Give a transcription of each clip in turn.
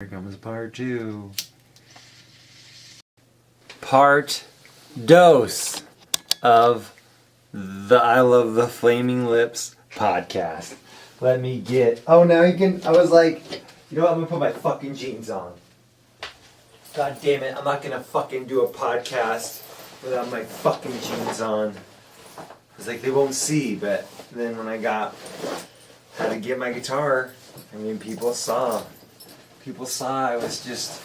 Here comes part two. Part dose of the I Love the Flaming Lips podcast. Let me get... Oh, now you can... I was like, you know what? I'm gonna put my fucking jeans on. God damn it. I'm not gonna fucking do a podcast without my fucking jeans on. It's like they won't see, but then when I had to get my guitar, I mean, people saw I was just...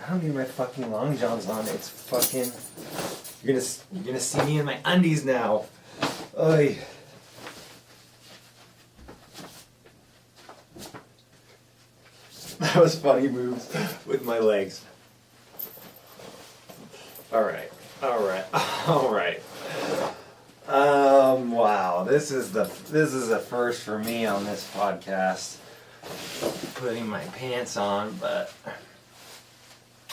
I don't need my fucking long johns on. It's fucking... You're gonna see me in my undies now. Oy. That was funny moves with my legs. Alright. Wow. This is a first for me on this podcast. Putting my pants on, but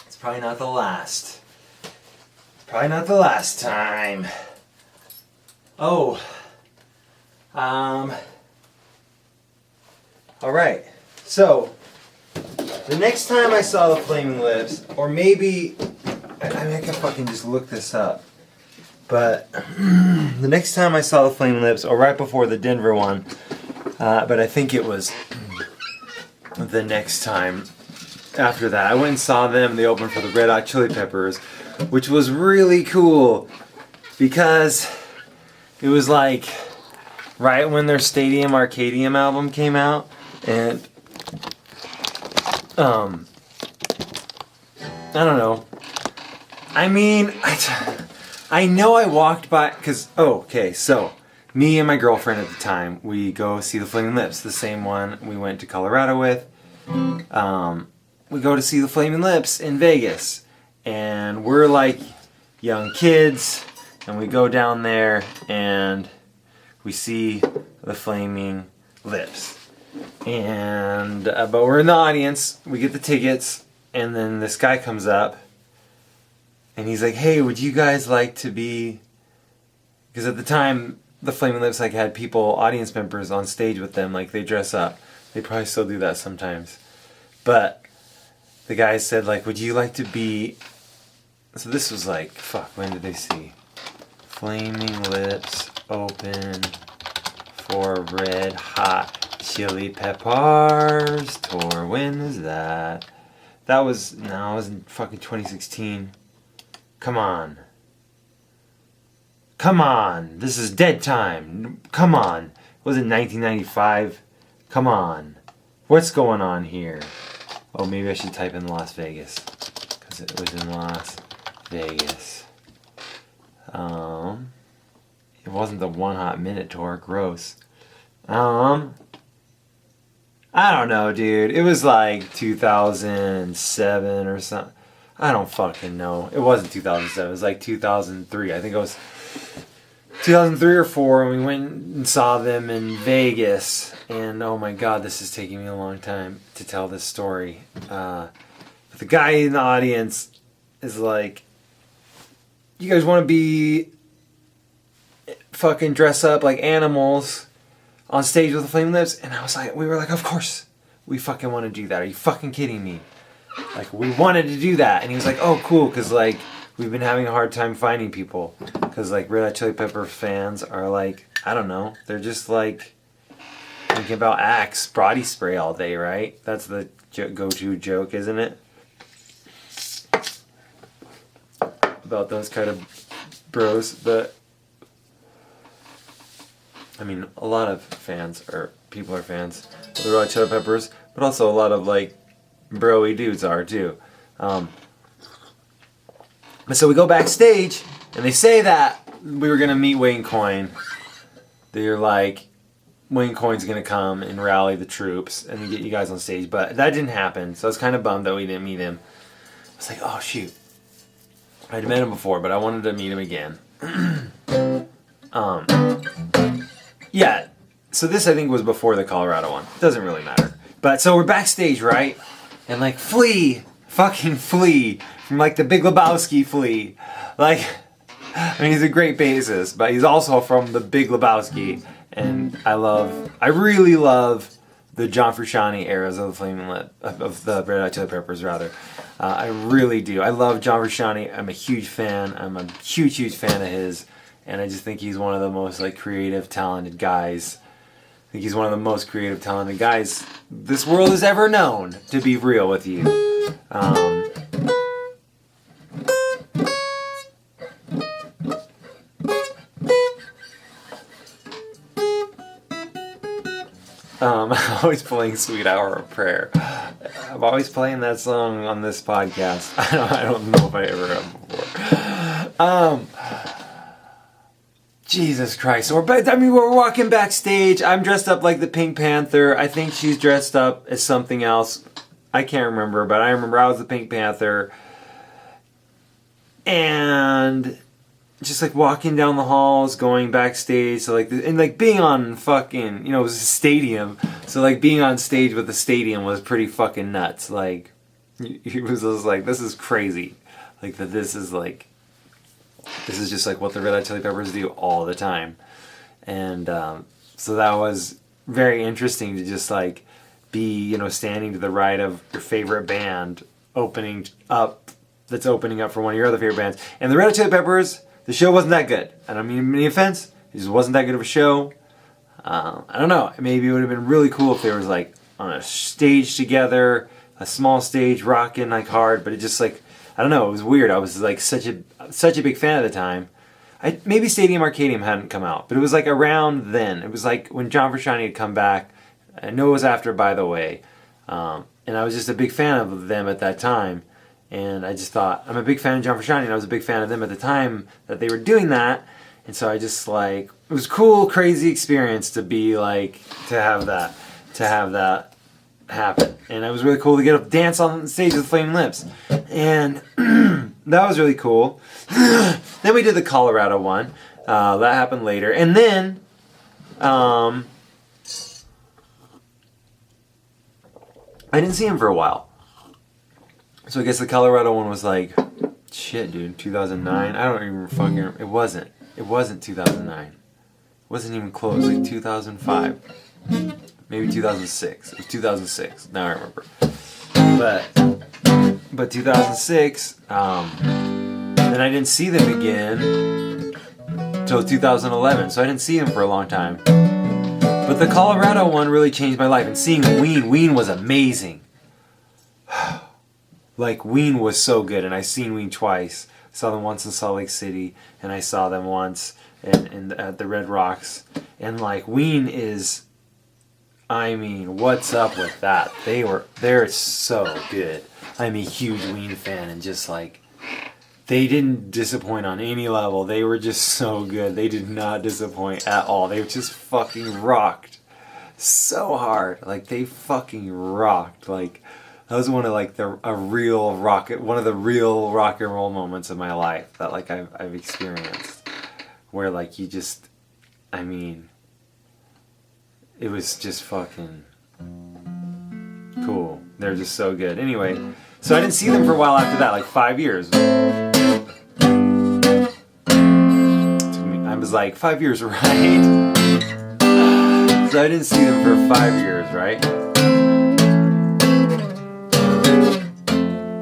it's probably not the last. It's probably not the last time. Oh. Alright. So, the next time I saw the Flaming Lips, or maybe, I can fucking just look this up. But, the next time I saw the Flaming Lips, or right before the Denver one, but I think it was the next time after that, I went and saw them. They opened for the Red Hot Chili Peppers, which was really cool because it was like right when their Stadium Arcadium album came out, and I don't know. I mean, I know I walked by because so me and my girlfriend at the time, we go see the Flaming Lips, the same one we went to Colorado with. We go to see the Flaming Lips in Vegas, and we're like young kids, and we go down there and we see the Flaming Lips. And but we're in the audience, we get the tickets, and then this guy comes up and he's like, "Hey, would you guys like to be..." Because at the time the Flaming Lips like had people, audience members on stage with them, like they dress up. They probably still do that sometimes. But the guy said like, "Would you like to be..." So this was like, when did they see? Flaming Lips open for Red Hot Chili Peppers tour. When was that? It was in fucking 2016. Come on. This is dead time. Come on. Was it 1995? Come on. What's going on here? Oh, maybe I should type in Las Vegas, because it was in Las Vegas. It wasn't the One Hot Minute tour. Gross. I don't know, dude. It was like 2007 or something. I don't fucking know. It wasn't 2007. It was like 2003. I think it was 2003 or 2004, and we went and saw them in Vegas. And oh my god, this is taking me a long time to tell this story. But the guy in the audience is like, "You guys want to be fucking dress up like animals on stage with the Flaming Lips?" And we were like, "Of course, we fucking want to do that. Are you fucking kidding me?" Like, we wanted to do that. And he was like, "Oh, cool, because like we've been having a hard time finding people, because like Red Hot Chili Pepper fans are like, I don't know, they're just like thinking about Axe body spray all day, right? That's the go-to joke, isn't it? About those kind of bros. But I mean, a lot of people are fans of the Red Hot Chili Peppers, but also a lot of like bro-y dudes are too. But so we go backstage, and they say that we were gonna meet Wayne Coyne. They're like, Wayne Coyne's gonna come and rally the troops and get you guys on stage, but that didn't happen. So I was kind of bummed that we didn't meet him. I was like, oh shoot, I'd met him before, but I wanted to meet him again. Yeah. So this I think was before the Colorado one. Doesn't really matter. But so we're backstage, right? And like fucking Flea from like the Big Lebowski Flea. Like, I mean, he's a great bassist, but he's also from the Big Lebowski. And I really love the John Frusciante eras of the Flaming Lip, of the Red Hot Chili Peppers, rather. I really do. I love John Frusciante. I'm a huge fan. I'm a huge, huge fan of his. And I just think he's one of the most like creative, talented guys. I think he's one of the most creative, talented guys this world has ever known, to be real with you. I'm always playing Sweet Hour of Prayer. I'm always playing that song on this podcast. I don't know if I ever have before. Jesus Christ. We're walking backstage. I'm dressed up like the Pink Panther. I think she's dressed up as something else. I can't remember, but I remember I was the Pink Panther. And just like walking down the halls, going backstage, so like, and like being on fucking, it was a stadium, so like being on stage with the stadium was pretty fucking nuts. Like, it was just like, this is crazy. Like, that this is just like what the Red Hot Chili Peppers do all the time. And so that was very interesting to just like be, standing to the right of your favorite band that's opening up for one of your other favorite bands. And the Red Hot Chili Peppers, the show wasn't that good. I don't mean any offense. It just wasn't that good of a show. I don't know. Maybe it would have been really cool if they was like on a stage together, a small stage, rocking like hard. But it just like, I don't know. It was weird. I was like such a big fan at the time. Maybe Stadium Arcadium hadn't come out, but it was like around then. It was like when John Frusciante had come back. I know it was after, by the way. And I was just a big fan of them at that time. And I just thought, I'm a big fan of John Frusciante, and I was a big fan of them at the time that they were doing that. And so I just like, it was a cool, crazy experience to be like, to have that happen. And it was really cool to get up, dance on stage with Flaming Lips. And that was really cool. Then we did the Colorado one. That happened later. And then, I didn't see him for a while. So I guess the Colorado one was like, shit, dude, 2009. I don't even fucking. It wasn't 2009. It wasn't even close. Like 2005, maybe 2006. It was 2006. Now I remember. But 2006. Then I didn't see them again until 2011. So I didn't see them for a long time. But the Colorado one really changed my life. And seeing Ween was amazing. Like, Ween was so good, and I seen Ween twice. I saw them once in Salt Lake City, and I saw them once at the Red Rocks. And like, Ween is, I mean, what's up with that? They're so good. I'm a huge Ween fan, and just like, they didn't disappoint on any level. They were just so good. They did not disappoint at all. They just fucking rocked so hard. Like, they fucking rocked. Like, that was one of like one of the real rock and roll moments of my life that like I've experienced, where like it was just fucking cool. They're just so good. Anyway, so I didn't see them for a while after that, like 5 years. I was like, 5 years, right? So I didn't see them for 5 years, right?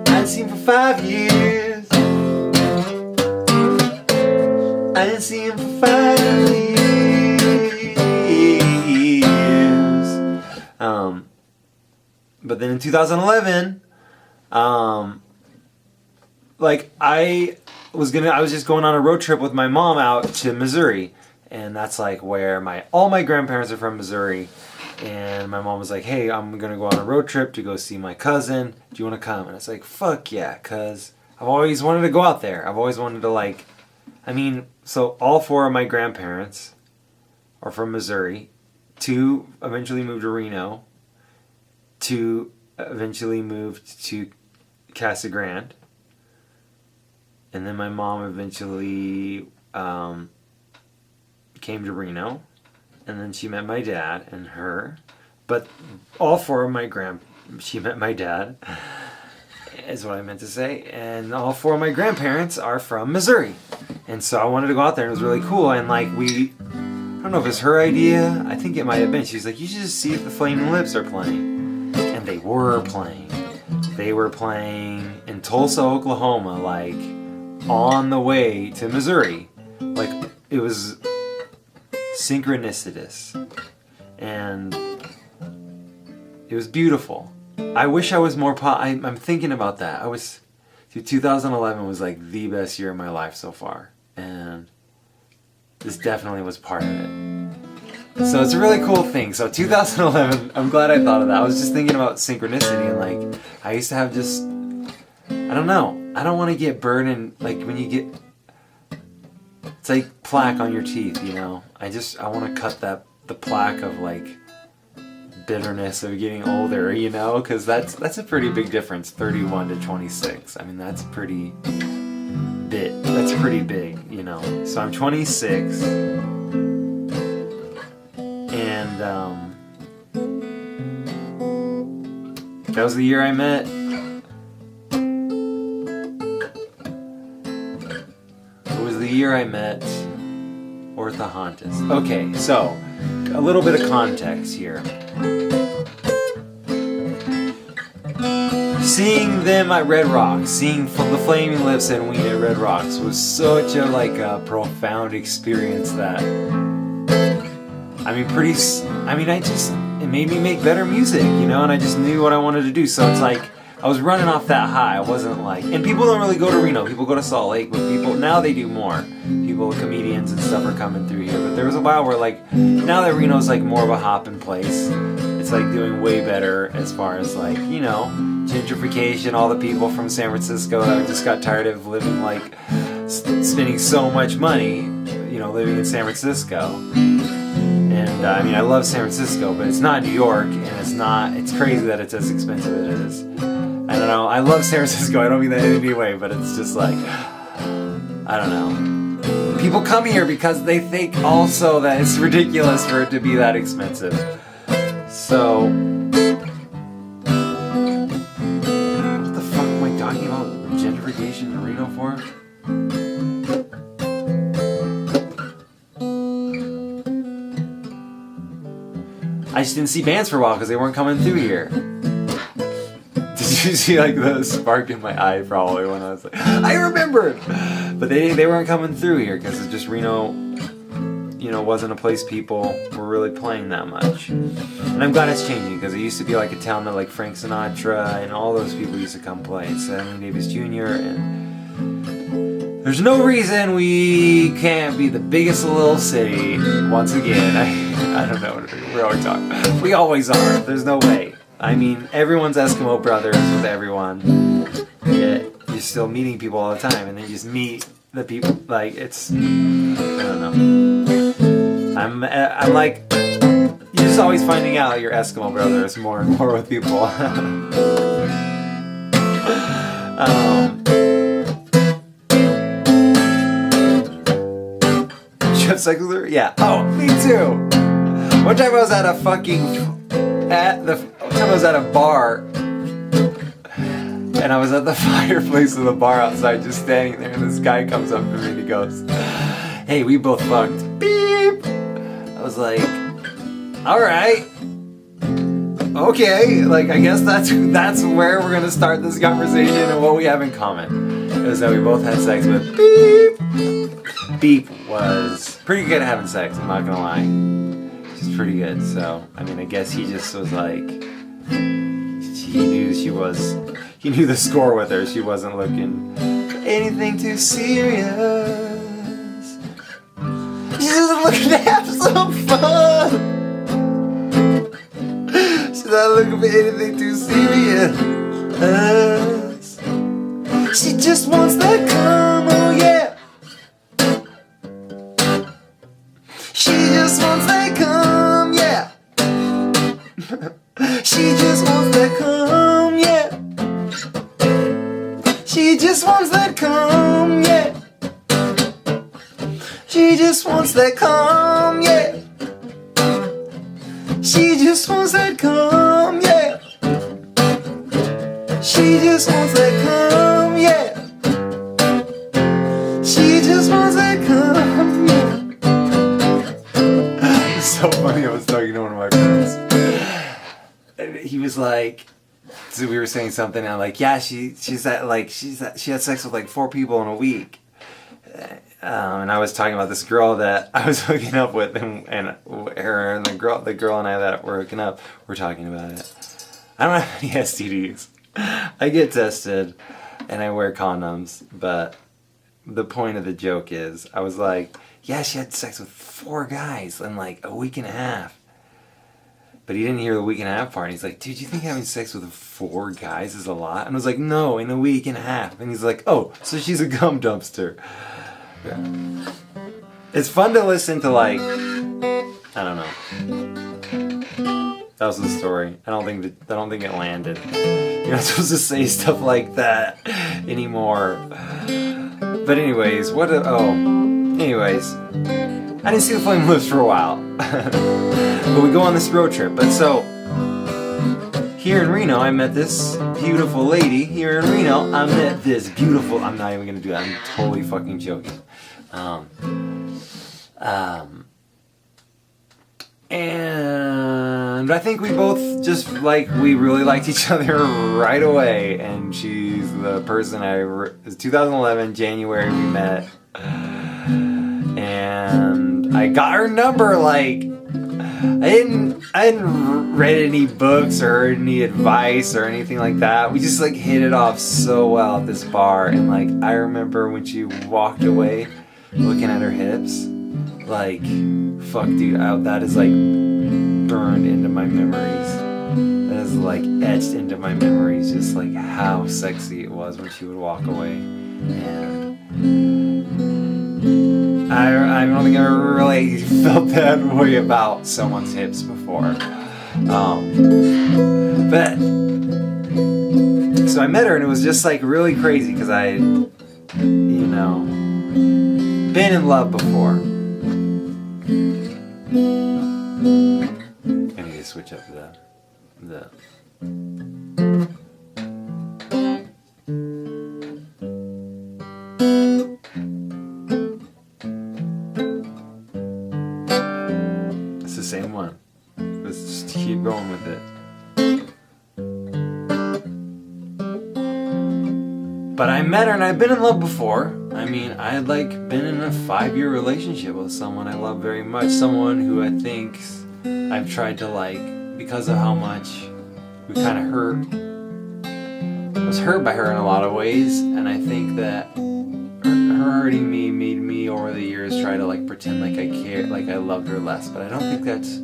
I didn't see him for 5 years. I didn't see him for 5 years. But then in 2011, like I was just going on a road trip with my mom out to Missouri, and that's like where all my grandparents are from, Missouri. And my mom was like, hey, I'm going to go on a road trip to go see my cousin. Do you want to come? And it's like, fuck yeah, because I've always wanted to go out there. I've always wanted to so all 4 of my grandparents are from Missouri. 2 eventually moved to Reno. 2 eventually moved to Casa Grande. And then my mom eventually came to Reno. And then she met my dad and her. But all 4 of she met my dad, is what I meant to say. And all 4 of my grandparents are from Missouri. And so I wanted to go out there, and it was really cool. And like I don't don't know if it's her idea. I think it might have been. She's like, you should just see if the Flaming Lips are playing. And they were playing. They were playing in Tulsa, Oklahoma, like on the way to Missouri. Like it was synchronicitous. And it was beautiful. I wish I was more I'm thinking about that. 2011 was like the best year of my life so far. And this definitely was part of it. So it's a really cool thing. So 2011, I'm glad I thought of that. I was just thinking about synchronicity and like, I used to have just, I don't know. I don't want to get burned in, like when you get, it's like plaque on your teeth, you know? I want to cut the plaque of like bitterness of getting older, you know? Because that's a pretty big difference, 31 to 26. I mean, that's pretty big, you know? So I'm 26, and that was the year I met Orthahontas. Okay, so a little bit of context here. Seeing them at Red Rocks, seeing the Flaming Lips and Ween at Red Rocks was such a profound experience that, it made me make better music, you know, and I just knew what I wanted to do. So it's like, I was running off that high. I wasn't like, and people don't really go to Reno. People go to Salt Lake, but now they do more. People, comedians and stuff are coming through here. But there was a while where like, now that Reno's like more of a hopping place, it's like doing way better as far as like, you know, gentrification, all the people from San Francisco that just got tired of living like, spending so much money, you know, living in San Francisco. And I love San Francisco, but it's not New York, and it's crazy that it's as expensive as it is. I don't know, I love San Francisco, I don't mean that in any way, but it's just like, I don't know. People come here because they think also that it's ridiculous for it to be that expensive. So, what the fuck am I talking about gentrification in Reno for? I just didn't see bands for a while because they weren't coming through here. Did you see like the spark in my eye probably when I was like, I remembered! But they weren't coming through here because it's just Reno, you know, wasn't a place people were really playing that much. And I'm glad it's changing because it used to be like a town that like Frank Sinatra and all those people used to come play. And Sammy Davis Jr. and there's no reason we can't be the biggest little city once again. I don't know. We're always talking. We always are. There's no way. I mean, everyone's Eskimo brothers with everyone. Yeah, you're still meeting people all the time, and then you just meet the people. Like it's, I don't know. I'm like, you're just always finding out your Eskimo brothers more and more with people. Jeff Secular? Yeah. Oh, me too. One time I was at a bar, and I was at the fireplace of the bar outside just standing there, and this guy comes up to me and he goes, hey, we both fucked. Beep! I was like, alright. Okay, like I guess that's where we're gonna start this conversation and what we have in common. It was that we both had sex with Beep. Beep was pretty good at having sex, I'm not gonna lie. She's pretty good, so I mean I guess he just was like, he knew the score with her. She wasn't looking for anything too serious. She's just looking to have some fun. She's not looking for anything too serious. She just wants that come, oh yeah. She just wants that come, yeah. She just wants that come, yeah. She just wants that come, yeah. She just wants that come, yeah. She just wants that come, yeah. She just wants that come, yeah. She just wants that come, yeah. like, so we were saying something, and I'm like, yeah, she had sex with like 4 people in a week. And I was talking about this girl that I was hooking up with, and her and the girl and I that were hooking up were talking about it. I don't have any STDs. I get tested, and I wear condoms, but the point of the joke is, I was like, yeah, she had sex with 4 guys in like a week and a half. But he didn't hear the week and a half part. And he's like, dude, you think having sex with 4 guys is a lot? And I was like, no, in a week and a half. And he's like, oh, so she's a gum dumpster. Yeah. It's fun to listen to, like, I don't know. That was the story. I don't think it landed. You're not supposed to say stuff like that anymore. But anyways, anyways, I didn't see the Flaming Lips for a while. But we go on this road trip. But so, here in Reno, I met this beautiful lady. Here in Reno, I met this beautiful... I'm not even going to do that. I'm totally fucking joking. And I think we both just, like, we really liked each other right away. And she's the person it was 2011, January, we met. And I got her number, like, I hadn't read any books or heard any advice or anything like that. We just, like, hit it off so well at this bar. And, like, I remember when she walked away looking at her hips, like, fuck, dude, that is, like, burned into my memories. That is, like, etched into my memories, just, like, how sexy it was when she would walk away. And I don't think I ever really felt that way about someone's hips before. But, so I met her, and it was just, like, really crazy, because I, you know, been in love before. I need to switch up the it's the same one. Let's just keep going with it. But I met her, and I've been in love before. I mean, I had, like, been in a 5-year relationship with someone I love very much. Someone who I think I've tried to, like, because of how much we kind of hurt. I was hurt by her in a lot of ways, and I think that her hurting me made me, over the years, try to, like, pretend like I cared, like I loved her less. But I don't think that's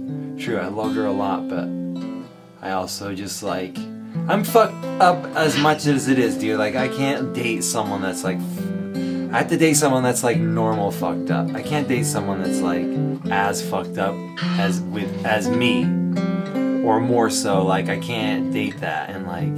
true. I loved her a lot, but I also just, like, I'm fucked up as much as it is, dude. Like, I can't date someone that's, like, I have to date someone that's, like, normal fucked up. I can't date someone that's, like, as fucked up as me, or more so. Like, I can't date that. And, like,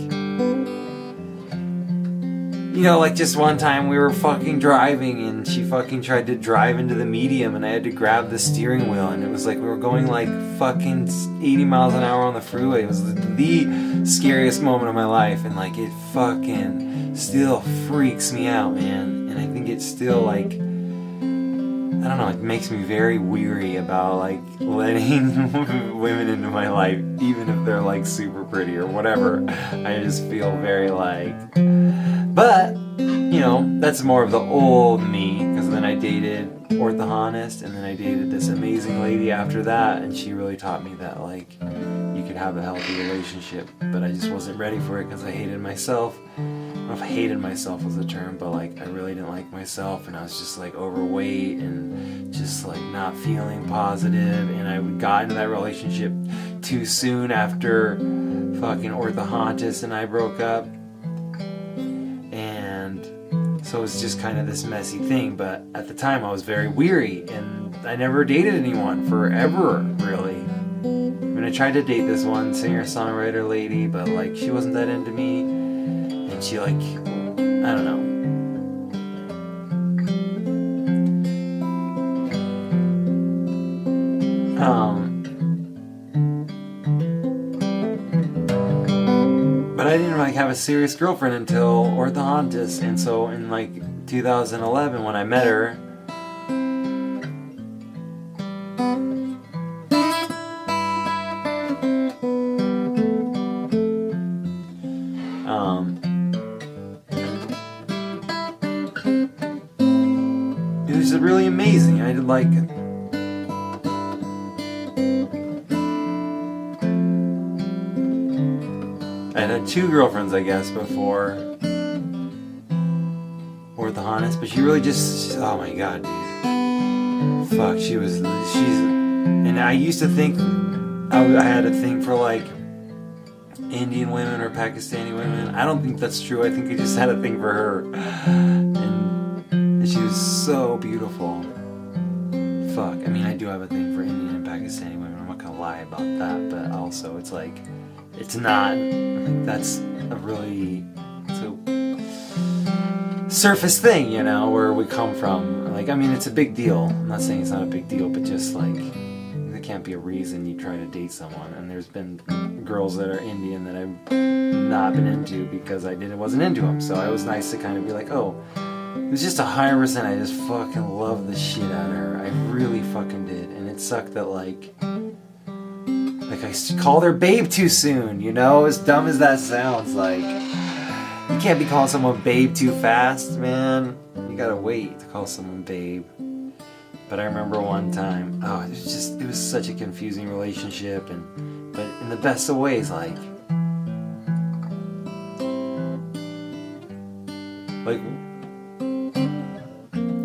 you know, like, just one time we were fucking driving, and she fucking tried to drive into the medium, and I had to grab the steering wheel, and it was like we were going, like, fucking 80 miles an hour on the freeway. It was the scariest moment of my life, and, like, it fucking still freaks me out, man. And I think it's still, like, I don't know, it makes me very weary about, like, letting women into my life, even if they're, like, super pretty or whatever. I just feel very, like, but, you know, that's more of the old me, because then I dated orthodontist, and then I dated this amazing lady after that, and she really taught me that, like, you could have a healthy relationship, but I just wasn't ready for it because I hated myself. I don't know if hated myself was the term, but, like, I really didn't like myself, and I was just, like, overweight and just, like, not feeling positive, and I got into that relationship too soon after fucking orthodontist and I broke up. And so it was just kind of this messy thing, but at the time I was very weary, and I never dated anyone forever, really. I mean, I tried to date this one singer-songwriter lady, but, like, she wasn't that into me, and she, like, I don't know. But I didn't, like, have a serious girlfriend until orthodontist, and so in, like, 2011 when I met her, really amazing. I did like it. I had 2 girlfriends, I guess, before Orthodontist, but she really just, oh my god, dude. Fuck, she's, and I used to think I had a thing for like Indian women or Pakistani women. I don't think that's true. I think I just had a thing for her. And she was so beautiful. Fuck, I mean, I do have a thing for Indian and Pakistani women. I'm not gonna lie about that, but also it's like, it's not, like, that's a really, so surface thing, you know, where we come from. Like, I mean, it's a big deal. I'm not saying it's not a big deal, but just like, there can't be a reason you try to date someone. And there's been girls that are Indian that I've not been into because I wasn't into them. So it was nice to kind of be like, oh, it was just 100%. I just fucking loved the shit out of her. I really fucking did. And it sucked that like I called her babe too soon, you know? As dumb as that sounds, like, you can't be calling someone babe too fast, man. You gotta wait to call someone babe. But I remember one time, oh, it was such a confusing relationship, but in the best of ways, like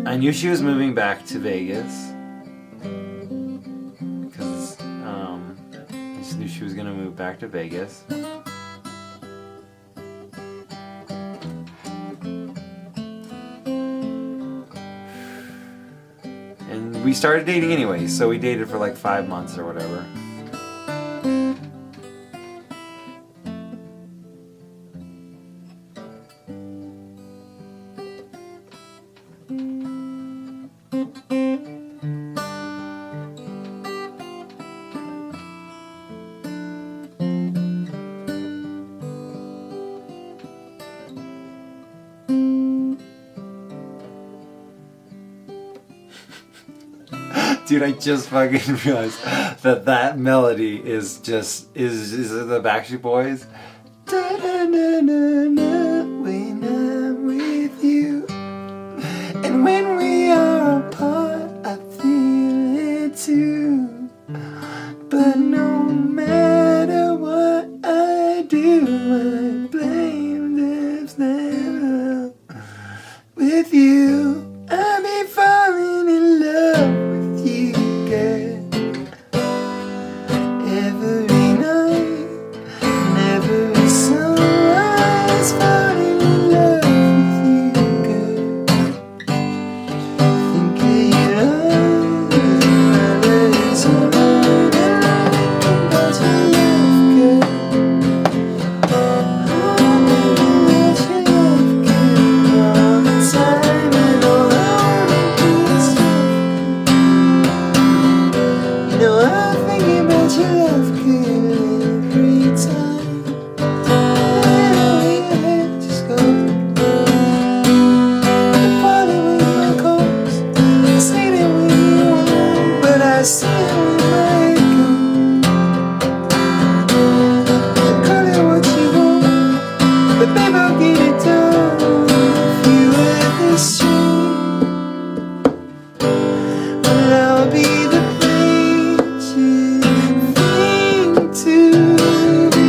I knew she was moving back to Vegas. She was gonna move back to Vegas. And we started dating anyway, so we dated for like 5 months or whatever. Dude, I just fucking realized that melody is just the Backstreet Boys. When I'm with you, and when we are apart, I feel it too. But no matter what I do, I blame this never with you. I'll be falling in love with you, girl. Every night and every sunrise, falling in love with you, girl. Think of your eyes, my legs are running, thinking about your love, girl. Oh, baby, about your love, girl, all the time and all I wanna do is love, girl. You know I'm thinking about your love, girl, every time. Yeah, just go. The party with my coats, I see them when you want, but I see it with my ego. Call it what you want, but babe, I'll get it done if you let this stream. Well, I'll be the patient thing to be,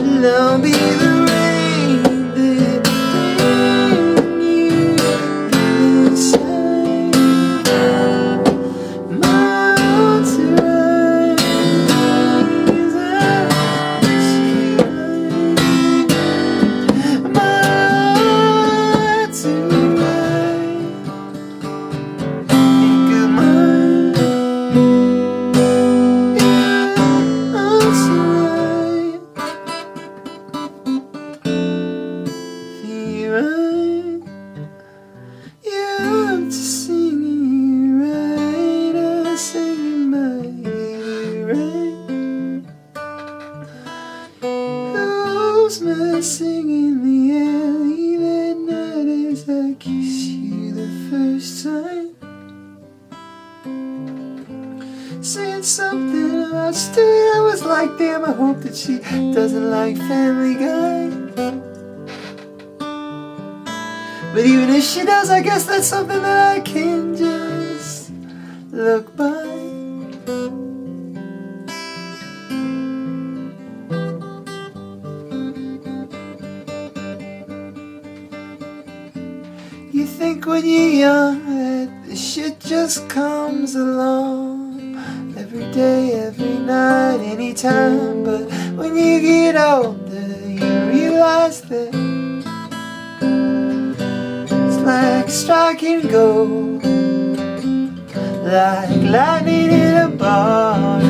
and I'll be the rain that bring you inside. My heart to rise, my heart to rise. Think of mine, yeah, I'm so right. Feel right, yeah, I'm just singing you right. I'm singing my right. Who's my singing the alley that night as I kiss you the first time? Saying something about Stewie, I was like, damn, I hope that she doesn't like Family Guy. But even if she does, I guess that's something that I can just look by. You think when you're young that this shit just comes along every day, every night, anytime. But when you get older, you realize that it's like striking gold, like lightning in a bottle.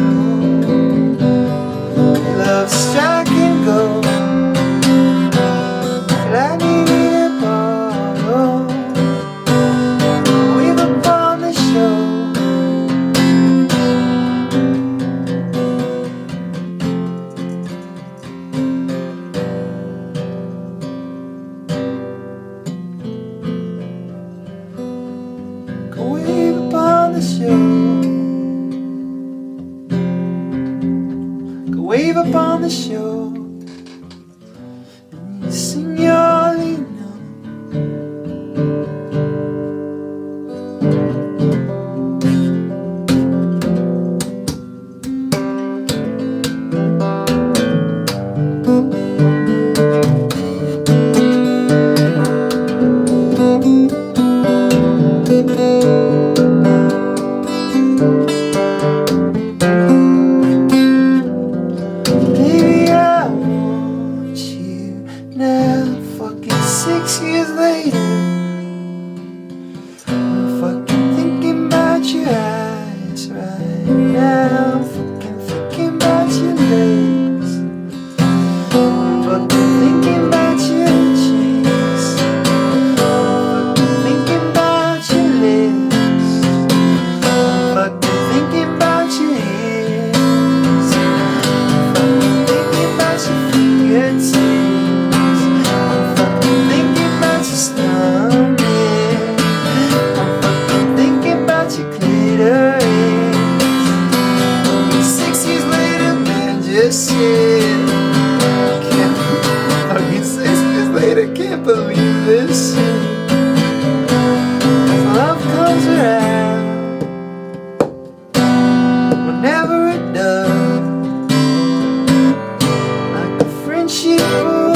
Love striking gold, like lightning in a bottle. Wave upon the shore. Go wave upon the shore. Go wave upon the shore. And you sing your lean. Baby, I want you now. Fucking 6 years later, I'm fucking thinking about your eyes right now. I'm fucking thinking about your legs. I'm fucking thinking about your cheeks. I'm fucking thinking about your lips. I'm fucking thinking about your ears. I'm fucking thinking about your fingertips. I'm fucking thinking about your stomach. I'm fucking thinking about your clitoris. 6 years later, man, just shit. Fucking 6 years later, can't believe this shit. Love comes around whenever it does, like a friendship would.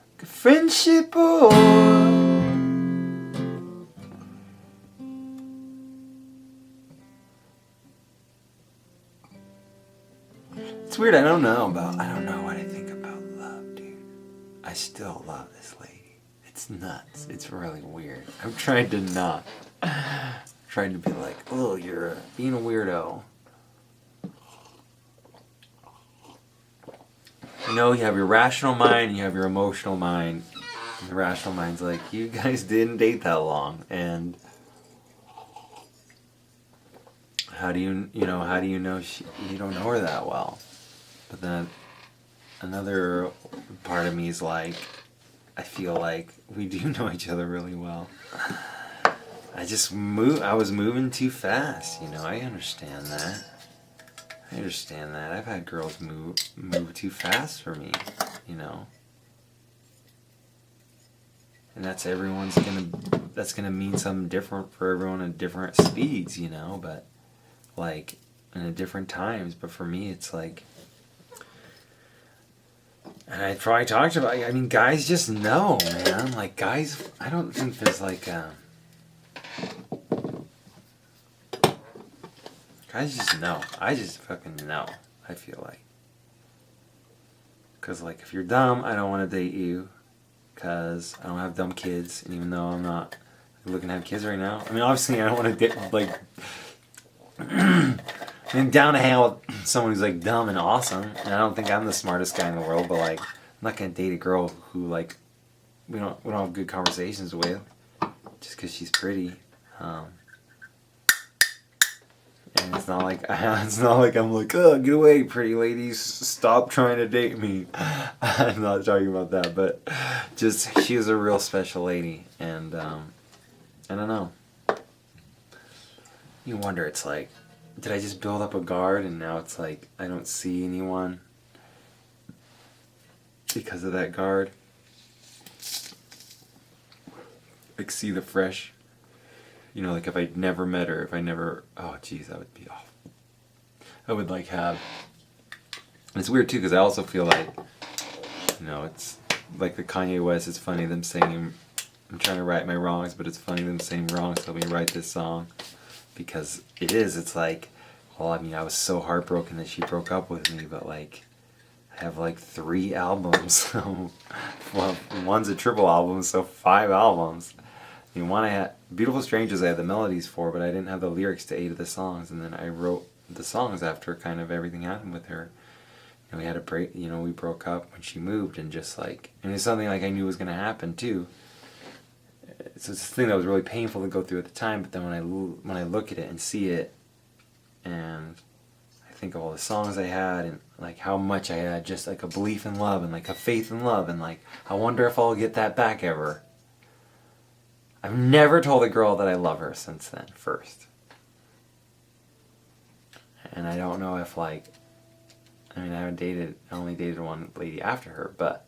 Like a friendship would. It's weird, I don't know what I think about love, dude. I still love this lady. It's nuts. It's really weird. I'm trying to not. Trying to be like, oh, you're being a weirdo. You know, you have your rational mind and you have your emotional mind. And the rational mind's like, you guys didn't date that long, and how do you know you don't know her that well? But then another part of me is like, I feel like we do know each other really well. I was moving too fast, I understand that. I've had girls move too fast for me, And that's gonna mean something different for everyone at different speeds, but like in at different times. But for me it's like, and I probably talked about, guys just know, man. Like guys, I don't think there's like guys just know. I just fucking know. I feel like. Because, like, if you're dumb, I don't want to date you. Because I don't have dumb kids. And even though I'm not looking to have kids right now. Obviously, I don't want to date, like... I'm down to hang out with someone who's, like, dumb and awesome. And I don't think I'm the smartest guy in the world. But, like, I'm not going to date a girl who, like, we don't have good conversations with. Just because she's pretty. And it's not like I'm like, oh, get away, pretty ladies, stop trying to date me. I'm not talking about that, but just she was a real special lady, and I don't know. You wonder, it's like, did I just build up a guard and now it's like I don't see anyone because of that guard? Like, see the fresh. You know, like if I never met her, if I never, oh geez, that would be awful. I would like have, and it's weird too because I also feel like, you know, it's like the Kanye West, it's funny them saying, I'm trying to right my wrongs, but it's funny them saying wrongs, so let me write this song. Because it's like, well, I mean, I was so heartbroken that she broke up with me, but like, I have like 3 albums. Well, one's a triple album, so 5 albums. I mean, one I had, Beautiful Strangers I had the melodies for, but I didn't have the lyrics to 8 of the songs, and then I wrote the songs after kind of everything happened with her. You know, we had a break, you know, we broke up when she moved, and just like, and it's something like I knew was going to happen too. So it's a thing that was really painful to go through at the time, but then when I look at it and see it, and I think of all the songs I had, and like how much I had just like a belief in love, and like a faith in love, and like, I wonder if I'll get that back ever. I've never told a girl that I love her since then, first. And I don't know if like, I mean, I only dated one lady after her, but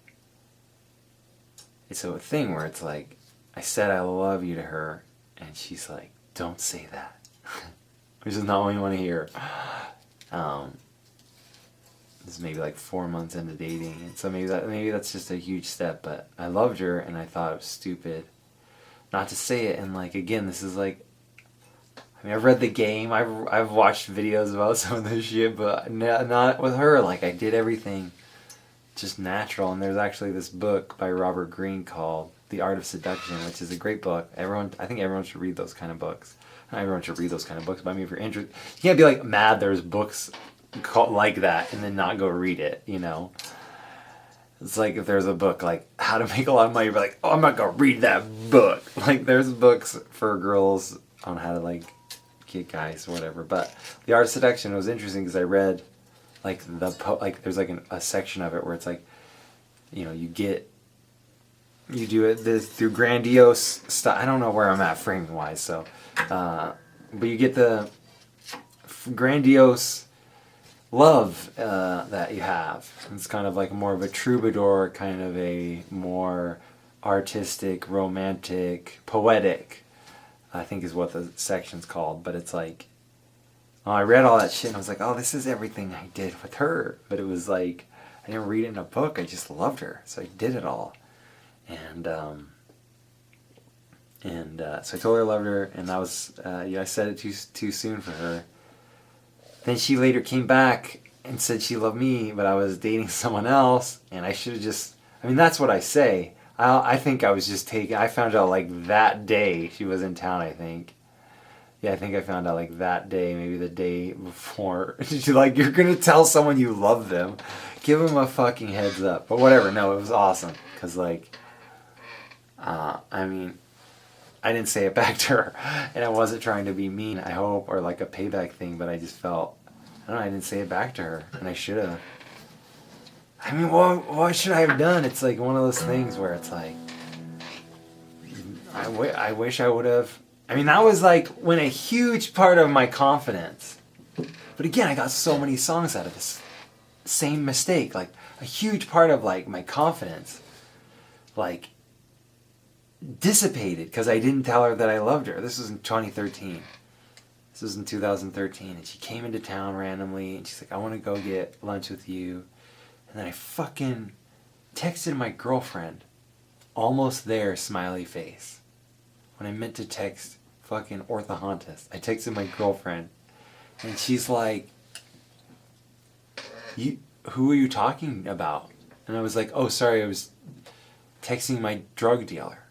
it's a thing where it's like, I said I love you to her, and she's like, don't say that. Which is not what you want to hear. This is maybe like 4 months into dating, and so maybe that's just a huge step, but I loved her, and I thought it was stupid not to say it, and like, again, this is like, I mean, I've read The Game, I've watched videos about some of this shit, but not with her. Like, I did everything just natural, and there's actually this book by Robert Greene called The Art of Seduction, which is a great book. I think everyone should read those kind of books. Not everyone should read those kind of books, but I mean, if you're interested, you can't be like mad there's books called like that and then not go read it, you know? It's like if there's a book like How to Make a Lot of Money, you're like, oh, I'm not gonna read that book. Like, there's books for girls on how to like get guys or whatever. But The Art of Seduction was interesting because I read like there's like a section of it where it's like, you know, you do it through grandiose stuff. I don't know where I'm at framing wise, so but you get the grandiose love that you have. It's kind of like more of a troubadour, kind of a more artistic, romantic, poetic, I think is what the section's called. But it's like, oh, I read all that shit and I was like, oh, this is everything I did with her. But it was like, I didn't read it in a book, I just loved her, so I did it all. And so I told her I loved her, and that was, I said it too soon for her. Then she later came back and said she loved me, but I was dating someone else, and I should have just, I mean, that's what I say. I think I was just I found out like that day she was in town, I think. Yeah, I think I found out like that day, maybe the day before. She's like, you're going to tell someone you love them. Give them a fucking heads up. But whatever, no, it was awesome. Because like, I mean, I didn't say it back to her, and I wasn't trying to be mean, I hope, or like a payback thing, but I just felt, I don't know, I didn't say it back to her, and I should have. I mean, what should I have done? It's like one of those things where it's like, I wish I would have. I mean, that was like when a huge part of my confidence, but again, I got so many songs out of this same mistake, like a huge part of like my confidence, like, dissipated because I didn't tell her that I loved her. This was in 2013. This was in 2013, and she came into town randomly, and she's like, I want to go get lunch with you. And then I fucking texted my girlfriend, almost there, smiley face. When I meant to text fucking orthodontist, I texted my girlfriend, and she's like, who are you talking about? And I was like, oh, sorry, I was texting my drug dealer.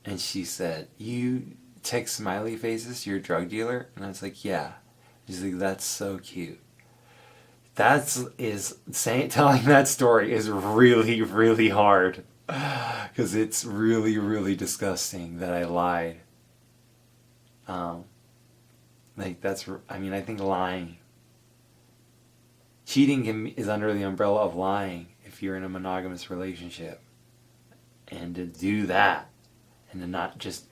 And she said, you text smiley faces to your drug dealer? And I was like, yeah. She's like, that's so cute. Telling that story is really, really hard. Because it's really, really disgusting that I lied. Like, I think lying. Cheating is under the umbrella of lying if you're in a monogamous relationship. And to do that, and to not just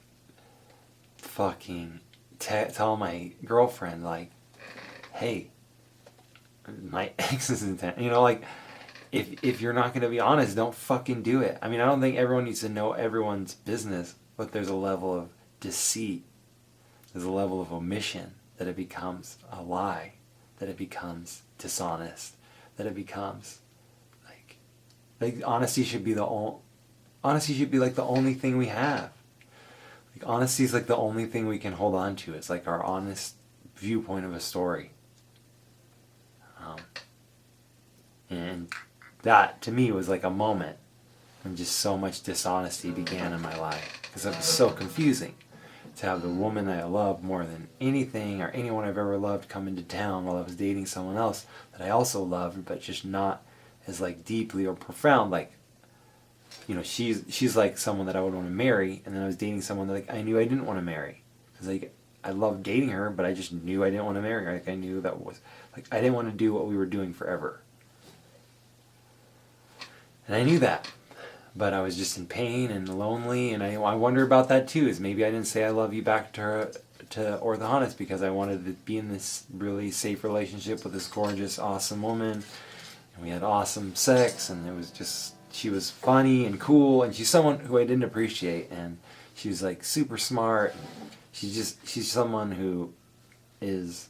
fucking tell my girlfriend, like, hey, my ex is intent. You know, like, if you're not going to be honest, don't fucking do it. I mean, I don't think everyone needs to know everyone's business, but there's a level of deceit. There's a level of omission that it becomes a lie, that it becomes dishonest, that it becomes like honesty should be like the only thing we have. Like, honesty is like the only thing we can hold on to. It's like our honest viewpoint of a story. And that, to me, was like a moment when just so much dishonesty began in my life. Because it was so confusing to have the woman that I love more than anything or anyone I've ever loved come into town while I was dating someone else that I also loved, but just not as like deeply or profound. Like, you know, she's like someone that I would want to marry, and then I was dating someone that like I knew I didn't want to marry. Because like I loved dating her, but I just knew I didn't want to marry her. Like, I knew that was like I didn't want to do what we were doing forever. And I knew that. But I was just in pain and lonely, and I wonder about that too, is maybe I didn't say I love you back to her, to Orthodontist, because I wanted to be in this really safe relationship with this gorgeous, awesome woman, and we had awesome sex, and it was just, she was funny and cool, and she's someone who I didn't appreciate, and she was like super smart. She's someone who she's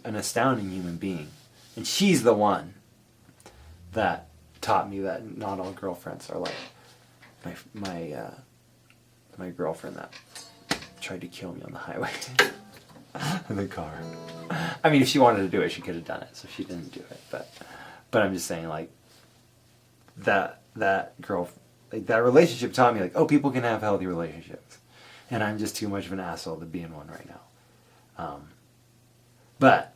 an astounding human being, and she's the one that taught me that not all girlfriends are like my girlfriend that tried to kill me on the highway in the car. I mean, if she wanted to do it, she could have done it, so she didn't do it. But I'm just saying, like, that girl, like, that relationship taught me, like, oh, people can have healthy relationships, and I'm just too much of an asshole to be in one right now. But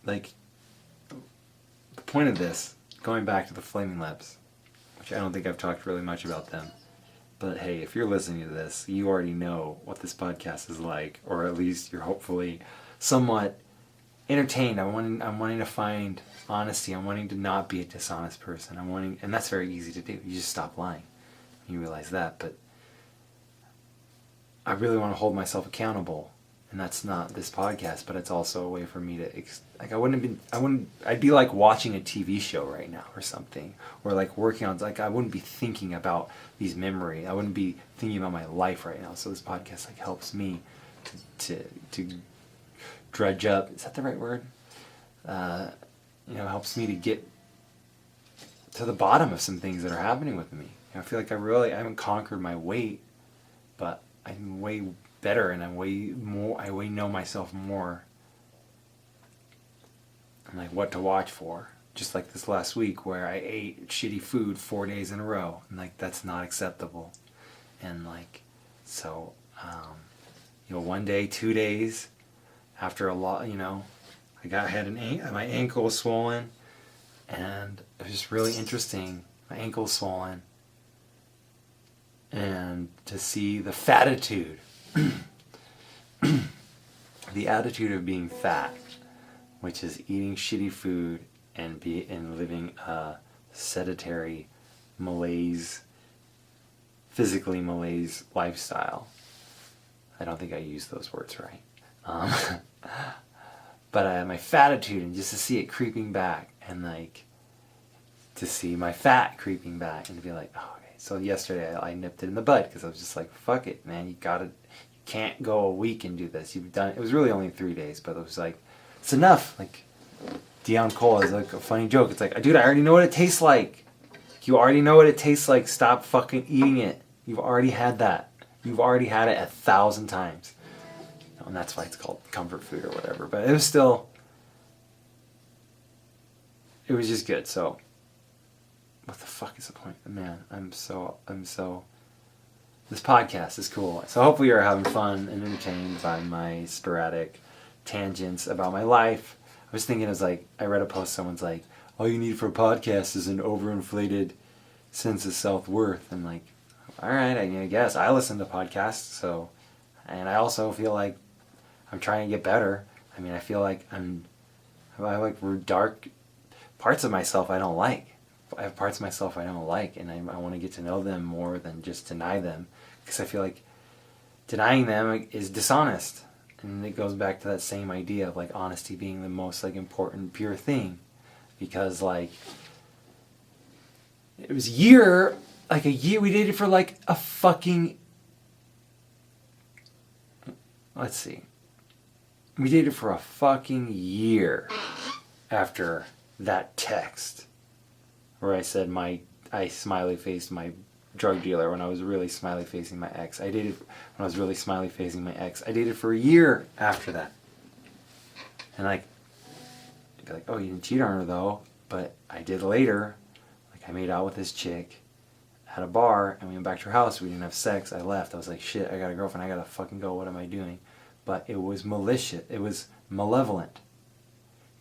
like, the point of this, going back to the Flaming Lips, which I don't think I've talked really much about them, but hey, if you're listening to this, you already know what this podcast is like, or at least you're hopefully somewhat entertained. I'm wanting to find honesty. I'm wanting to not be a dishonest person. And that's very easy to do. You just stop lying. You realize that, but I really want to hold myself accountable. And that's not this podcast, but it's also a way for me to, I'd be like watching a TV show right now or something, or like working on, like, I wouldn't be thinking about these memories. I wouldn't be thinking about my life right now. So this podcast like helps me to dredge up, is that the right word? Helps me to get to the bottom of some things that are happening with me. I feel like I haven't conquered my weight, but I'm way better, and I know myself more, and like what to watch for. Just like this last week where I ate shitty food 4 days in a row, and like that's not acceptable. And like, so 1 day, 2 days after a lot, I had my ankle was swollen, and it was just really interesting. My ankle was swollen, and to see the fatitude. The attitude of being fat, which is eating shitty food and living a sedentary physically malaise lifestyle. I don't think I used those words right. But I had my fatitude, and just to see it creeping back, and like to see my fat creeping back, and to be like, oh, okay. So yesterday I nipped it in the bud, because I was just like, fuck it, man, you can't go a week and do this. You've done it. It was really only 3 days, but it was like, it's enough. Like, Dion Cole has like a funny joke. It's like, dude, I already know what it tastes like. You already know what it tastes like. Stop fucking eating it. You've already had that. You've already had it 1,000 times. And that's why it's called comfort food or whatever. But it was just good. So, what the fuck is the point? Man, this podcast is cool. So hopefully you're having fun and entertained by my sporadic tangents about my life. I was thinking, I read a post, someone's like, all you need for a podcast is an overinflated sense of self-worth. And like, all right, I guess. I listen to podcasts, so And I also feel like I'm trying to get better. I mean, I feel like I like dark parts of myself I don't like. I have parts of myself I don't like, and I want to get to know them more than just deny them, because I feel like denying them is dishonest. And it goes back to that same idea of like honesty being the most like important pure thing, because like it was a year we dated for like a fucking, let's see, we dated for a fucking year after that text where I said I smiley faced my drug dealer when I was really smiley facing my ex. I dated when I was really smiley facing my ex. I dated for a year after that. And like, I'd be like, oh, you didn't cheat on her though, but I did later. Like, I made out with this chick at a bar and we went back to her house. We didn't have sex. I left. I was like, shit, I got a girlfriend. I gotta fucking go. What am I doing? But it was malicious. It was malevolent.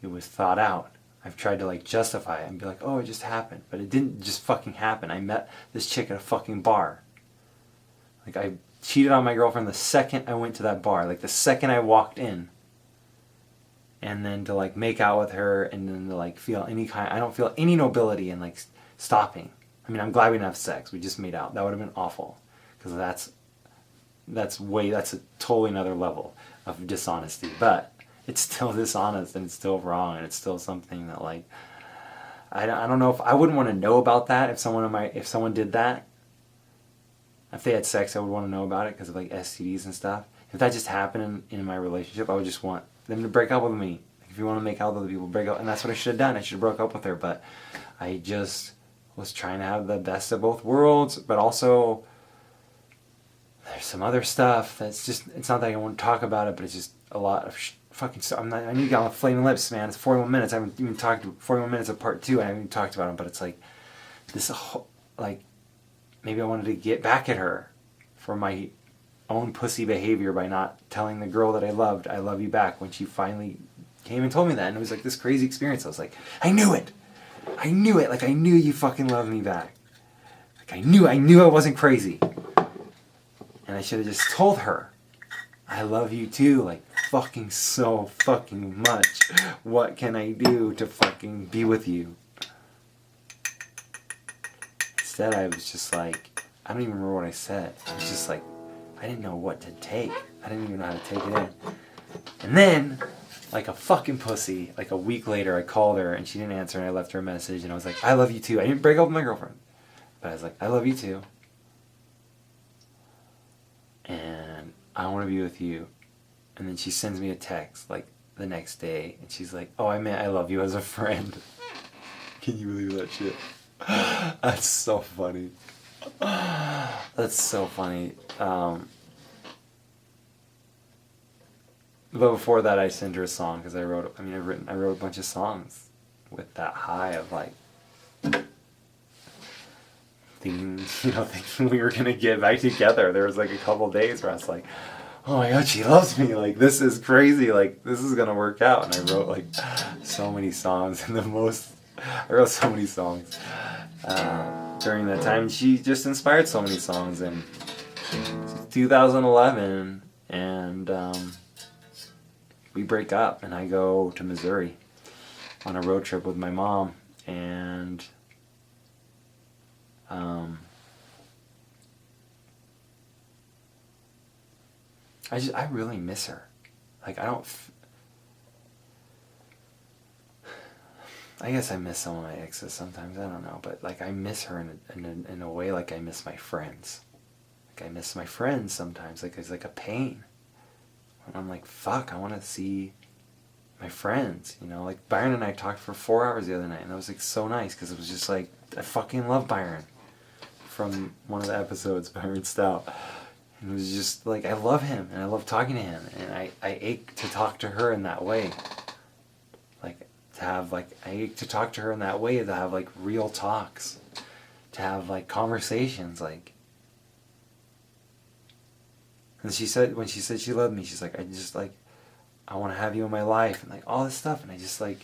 It was thought out. I've tried to like justify it and be like, oh, it just happened. But it didn't just fucking happen. I met this chick at a fucking bar. Like, I cheated on my girlfriend the second I went to that bar. Like, the second I walked in. And then to like make out with her and then to like feel I don't feel any nobility in like stopping. I mean, I'm glad we didn't have sex. We just made out. That would have been awful. Because that's a totally another level of dishonesty. But it's still dishonest and it's still wrong and it's still something that like I don't know if I wouldn't want to know about that if someone did that. If they had sex, I would want to know about it because of like STDs and stuff. If that just happened in my relationship, I would just want them to break up with me. Like, if you want to make out with other people, break up. And that's what I should have done. I should have broke up with her. But I just was trying to have the best of both worlds. But also, there's some other stuff that's just, it's not that I won't talk about it, but it's just a lot of fucking stuff. I need to get on Flaming Lips, man. It's 41 minutes. I haven't even talked 41 minutes of part 2. I haven't even talked about them, but it's like this whole, like, maybe I wanted to get back at her for my own pussy behavior by not telling the girl that I loved, I love you back, when she finally came and told me that. And it was like this crazy experience. I was like, I knew it. Like, I knew you fucking loved me back. Like, I knew I wasn't crazy. And I should have just told her, I love you too, like, fucking so fucking much. What can I do to fucking be with you? Instead, I was just like, I don't even remember what I said. I was just like, I didn't know what to take. I didn't even know how to take it in. And then, like a fucking pussy, like a week later, I called her and she didn't answer and I left her a message and I was like, I love you too. I didn't break up with my girlfriend. But I was like, I love you too. And I want to be with you. And then she sends me a text like the next day and she's like, oh, I meant I love you as a friend. Can you believe that shit? That's so funny. That's so funny. But before that, I sent her a song because I wrote a bunch of songs with that high of like thinking we were gonna get back together. There was like a couple days where I was like, oh my god, she loves me. Like, this is crazy. Like, this is gonna work out. And I wrote like so many songs, and I wrote so many songs during that time. She just inspired so many songs in 2011, and we break up, and I go to Missouri on a road trip with my mom, and I really miss her. Like, I guess I miss some of my exes sometimes, I don't know, but like I miss her in a way like I miss my friends. Like, I miss my friends sometimes, like it's like a pain. And I'm like, fuck, I want to see my friends, you know? Like, Byron and I talked for 4 hours the other night, and that was like so nice, because it was just like, I fucking love Byron. From one of the episodes, Byron Stout. And it was just like, I love him, and I love talking to him, and I ache to talk to her in that way. Like, I ache to talk to her in that way, to have like real talks. To have like conversations, like. And when she said she loved me, she's like, I want to have you in my life, and like all this stuff, and I just like,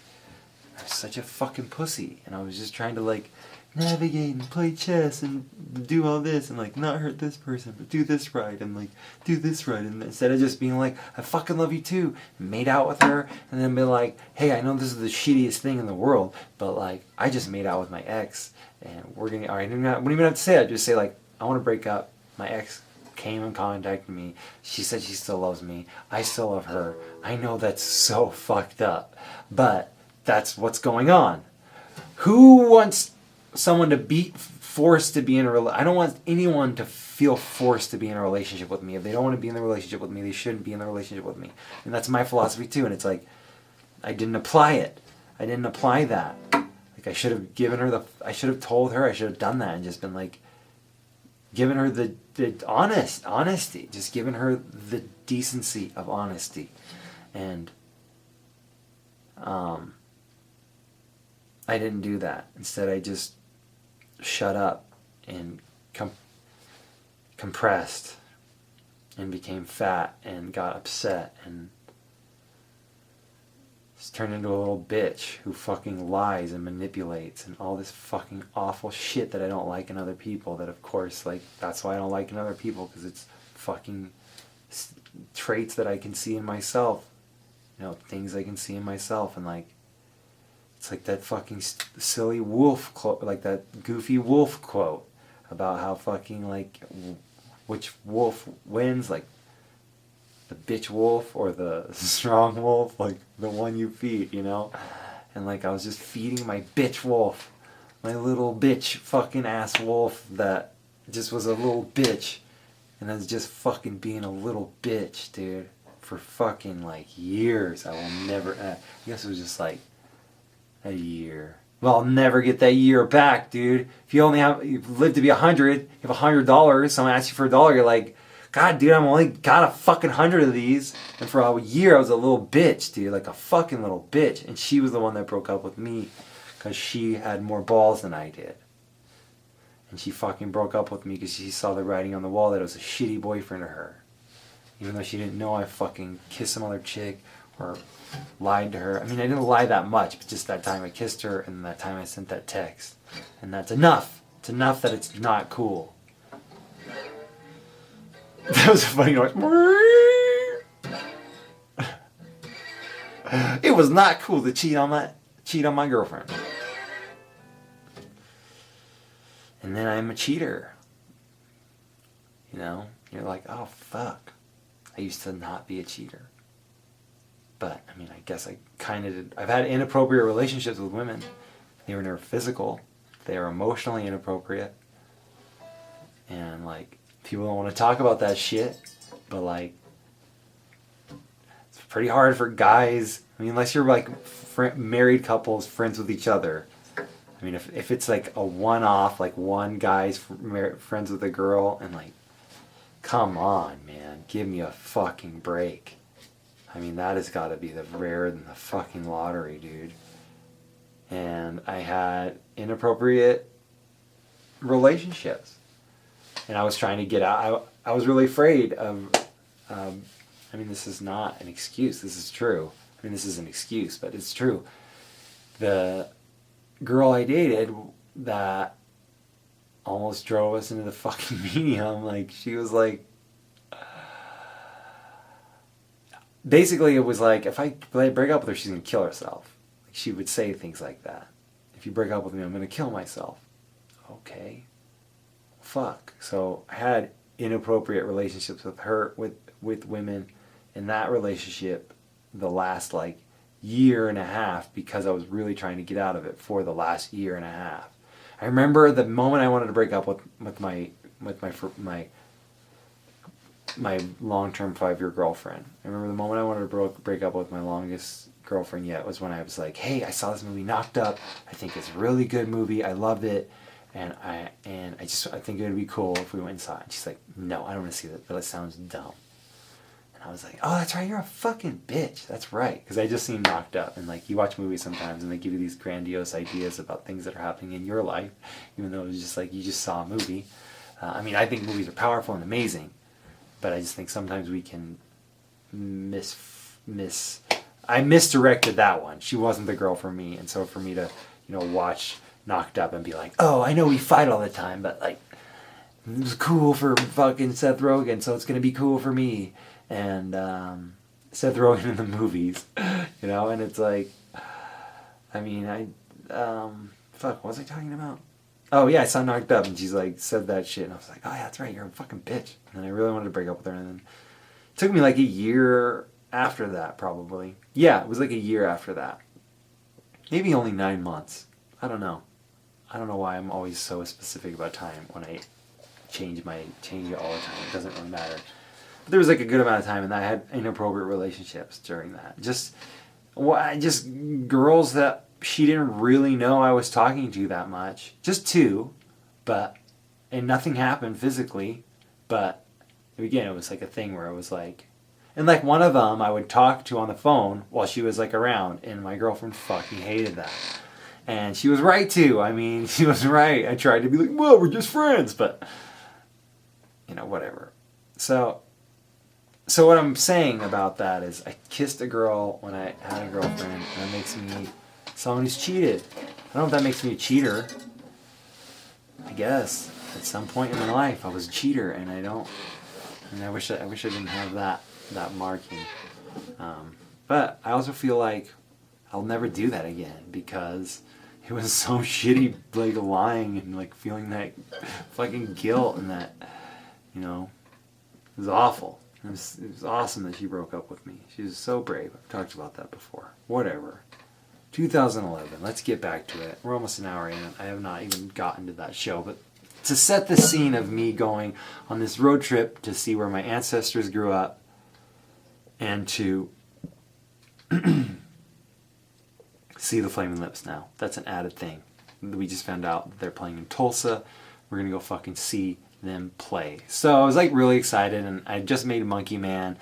I was such a fucking pussy, and I was just trying to like navigate and play chess and do all this and like not hurt this person but do this right and like do this right, and instead of just being like I fucking love you too, made out with her and then be like, hey, I know this is the shittiest thing in the world, but like I just made out with my ex and we're gonna, alright, I wouldn't even have to say it, I'd just say like I want to break up. My ex came and contacted me, she said she still loves me, I still love her, I know that's so fucked up, but that's what's going on. Who wants someone to be forced to be in a relationship? I don't want anyone to feel forced to be in a relationship with me. If they don't want to be in the relationship with me, they shouldn't be in the relationship with me. And that's my philosophy too. And it's like, I didn't apply it. I didn't apply that. Like I should have given her I should have told her, I should have done that and just been like, given her the honesty, just given her the decency of honesty. And, I didn't do that. Instead, I just shut up and compressed and became fat and got upset and just turned into a little bitch who fucking lies and manipulates and all this fucking awful shit that I don't like in other people. That of course, like, that's why I don't like in other people, because it's fucking traits that I can see in myself. You know, things I can see in myself, and like, it's like that fucking silly wolf quote, like that goofy wolf quote about how fucking like which wolf wins, like the bitch wolf or the strong wolf, like the one you feed, you know? And like I was just feeding my bitch wolf, my little bitch fucking ass wolf that just was a little bitch, and I was just fucking being a little bitch, dude, for fucking like years. I will never, I guess it was just like a year. Well, I'll never get that year back, dude. If you live to be 100, you have $100, someone asks you for $1, you're like, God, dude, I'm only got a fucking 100 of these. And for a year, I was a little bitch, dude, like a fucking little bitch. And she was the one that broke up with me because she had more balls than I did. And she fucking broke up with me because she saw the writing on the wall that I was a shitty boyfriend to her. Even though she didn't know I fucking kissed some other chick or lied to her. I mean, I didn't lie that much, but just that time I kissed her and that time I sent that text. And that's enough. It's enough that it's not cool. That was a funny noise. It was not cool to cheat on my girlfriend. And then I'm a cheater. You know? You're like, oh fuck. I used to not be a cheater. But, I mean, I guess I kind of did. I've had inappropriate relationships with women. They were never physical. They are emotionally inappropriate. And, like, people don't want to talk about that shit. But, like, it's pretty hard for guys. I mean, unless you're, like, married couples, friends with each other. I mean, if it's, like, a one-off, like, one guy's friends with a girl, and, like, come on, man. Give me a fucking break. I mean, that has got to be the rarer than the fucking lottery, dude. And I had inappropriate relationships. And I was trying to get out. I was really afraid of, I mean, this is not an excuse. This is true. I mean, this is an excuse, but it's true. The girl I dated that almost drove us into the fucking medium, like, she was like, basically, it was like, if I break up with her, she's going to kill herself. Like, she would say things like that. If you break up with me, I'm going to kill myself. Okay. Fuck. So I had inappropriate relationships with her, with women in that relationship the last, like, year and a half, because I was really trying to get out of it for the last year and a half. I remember the moment I wanted to break up with my long-term 5-year girlfriend. I remember the moment I wanted to break up with my longest girlfriend yet was when I was like, hey, I saw this movie Knocked Up. I think it's a really good movie. I loved it. And I think it would be cool if we went and saw it. And she's like, no, I don't want to see that. That sounds dumb. And I was like, oh, that's right. You're a fucking bitch. That's right. Because I just seen Knocked Up. And like, you watch movies sometimes and they give you these grandiose ideas about things that are happening in your life, even though it was just like, you just saw a movie. I mean, I think movies are powerful and amazing. But I just think sometimes we can I misdirected that one. She wasn't the girl for me, and so for me to, watch Knocked Up and be like, oh, I know we fight all the time, but like, it was cool for fucking Seth Rogen, so it's gonna be cool for me. And Seth Rogen in the movies, and it's like, I mean, what was I talking about? Oh yeah, I saw Knocked Up, and she's like said that shit, and I was like, oh yeah, that's right, you're a fucking bitch. And I really wanted to break up with her, and then it took me like a year after that, probably. Yeah, it was like a year after that. Maybe only 9 months. I don't know. I don't know why I'm always so specific about time when I change it all the time. It doesn't really matter. But there was like a good amount of time, and I had inappropriate relationships during that. Just girls that she didn't really know I was talking to that much. Just 2, and nothing happened physically, but again, it was like a thing where it was like, and like one of them I would talk to on the phone while she was like around, and my girlfriend fucking hated that. And she was right too. I mean, she was right. I tried to be like, well, we're just friends, but whatever. So what I'm saying about that is I kissed a girl when I had a girlfriend, and that makes me someone who's cheated. I don't know if that makes me a cheater. I guess at some point in my life I was a cheater, and I wish I didn't have that marking. But I also feel like I'll never do that again because it was so shitty, like lying and like feeling that fucking guilt, and that it was awful. It was awesome that she broke up with me. She was so brave. I've talked about that before. Whatever. 2011. Let's get back to it. We're almost an hour in. I have not even gotten to that show, but to set the scene of me going on this road trip to see where my ancestors grew up and to see the Flaming Lips now. That's an added thing. We just found out that they're playing in Tulsa. We're going to go fucking see them play. So I was like really excited, and I just made Monkey Man.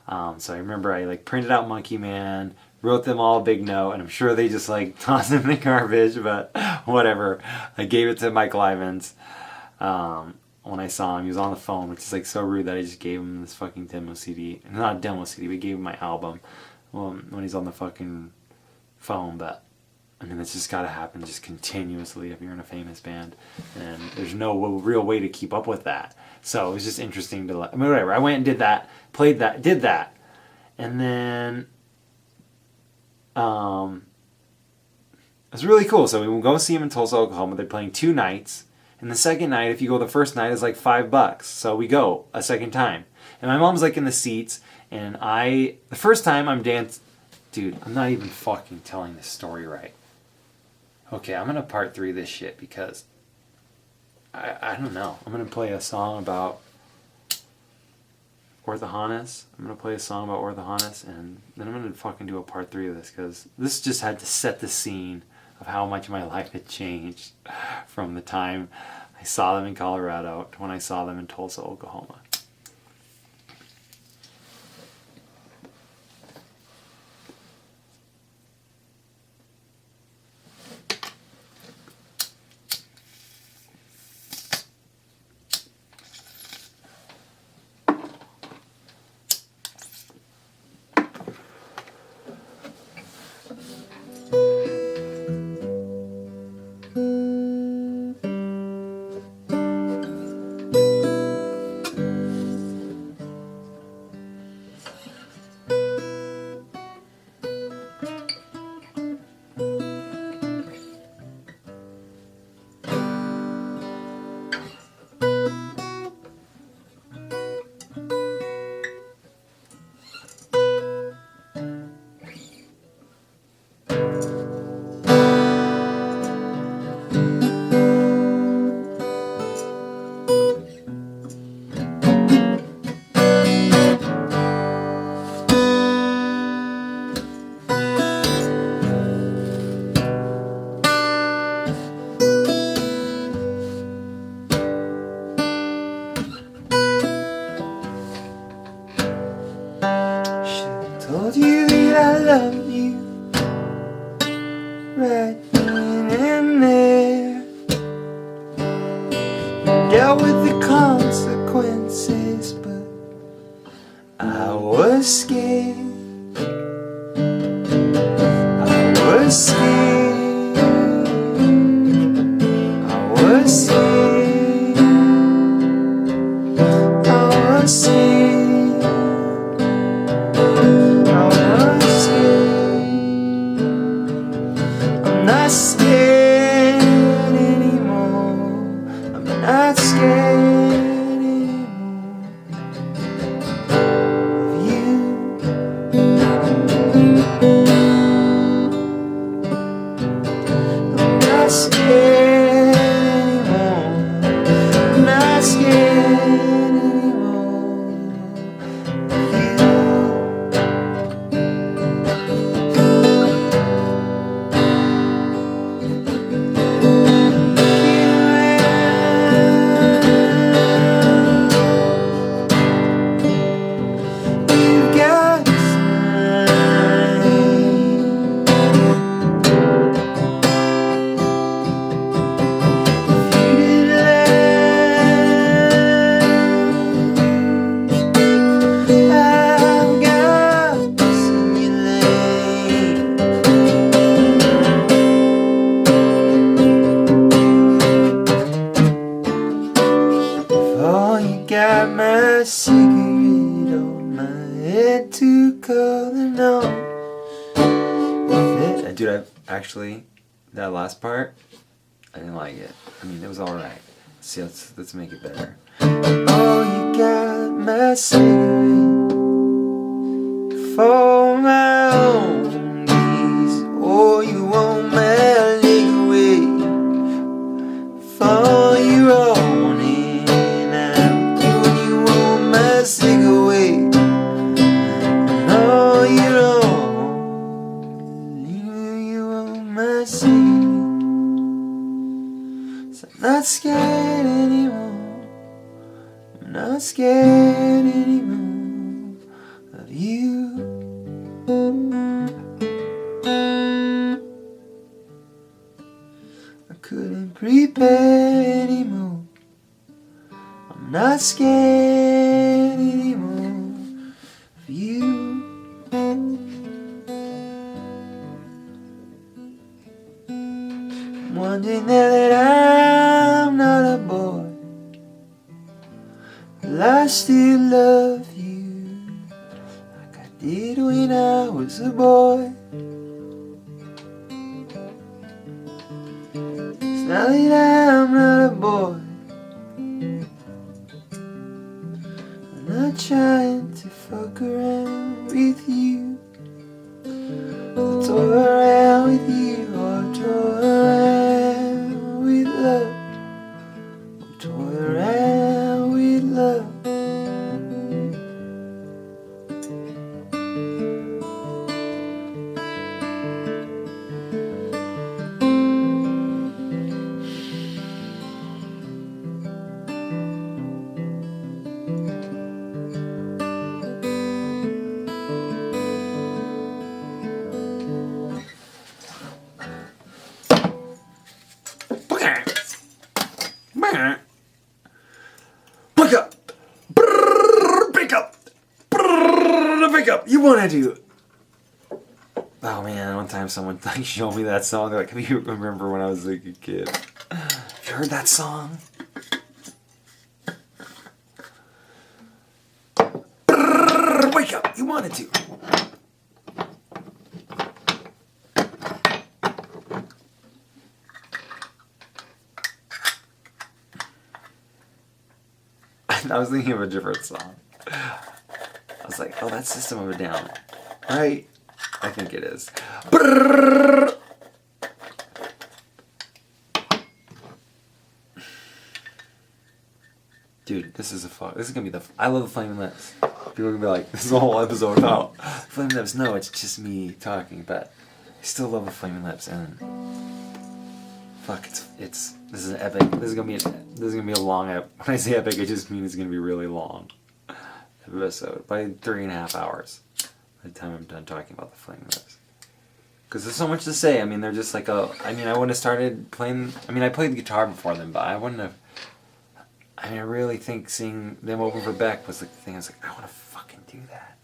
So I remember I like printed out Monkey Man, wrote them all a big note, and I'm sure they just like tossed it in the garbage, but whatever. I gave it to Michael Ivins when I saw him. He was on the phone, which is like so rude that I just gave him this fucking demo CD. Not a demo CD, we gave him my album when he's on the fucking phone. But I mean, it's just gotta happen just continuously if you're in a famous band, and there's no real way to keep up with that. So it was just interesting to, I mean, whatever. I went and did that, played that, did that, and then it was really cool. So we will go see him in Tulsa, Oklahoma. They're playing 2 nights, and the second night, if you go the first night, is like $5. So we go a second time, and my mom's like in the seats, and the first time I'm dancing. Dude, I'm not even fucking telling this story right. Okay, I'm gonna part 3 this shit because I don't know. I'm gonna play a song about Orthohanas. I'm gonna play a song about Orthohanas, and then I'm gonna fucking do a part 3 of this because this just had to set the scene of how much my life had changed from the time I saw them in Colorado to when I saw them in Tulsa, Oklahoma. Told you that I love you right then and there. Dealt with the consequences, but I was scared. scared. I was scared. I was scared. I was scared. I'm not scared anymore. I'm not scared anymore of you. I'm not scared anymore. I'm not scared anymore of you. You've got got my cigarette on my head to color on. Dude, I actually, that last part, I didn't like it. I mean, it was alright. See, let's make it better. Oh, you got my cigarette for my own needs. Oh, you want my cigarette for your own needs. Cigarette, no, you don't. You want my cigarette. So I'm not scared anymore. I'm not scared anymore of you. I couldn't prepare anymore. I'm not scared anymore of you. I'm wondering now that I'm not a boy, will I still love you like I did when I was a boy? 'Cause now that I'm not a boy, I'm not trying to fuck around with you, or toy around with you, or toy around with love, or toy around with love. Pick up! Pick up! Pick up! You wanna do? Oh man, one time someone showed me that song. Like, if you remember when I was like a kid, have you heard that song? Wake up! You wanted to. I was thinking of a different song. I was like, oh, that's System of a Down. Right? I think it is. Dude, this is gonna be I love the Flaming Lips. People are gonna be like, this is a whole episode about Flaming Lips. No, it's just me talking, but I still love the Flaming Lips, and fuck, this is an epic. This is gonna be a long when I say epic, I just mean it's gonna be really long episode, by 3.5 hours by the time I'm done talking about the Flaming Lips. Because there's so much to say. I mean, they're just like I wouldn't have started playing. I mean, I played the guitar before them, but I wouldn't have. I mean, I really think seeing them open for Beck was like the thing. I was like, I want to fucking do that.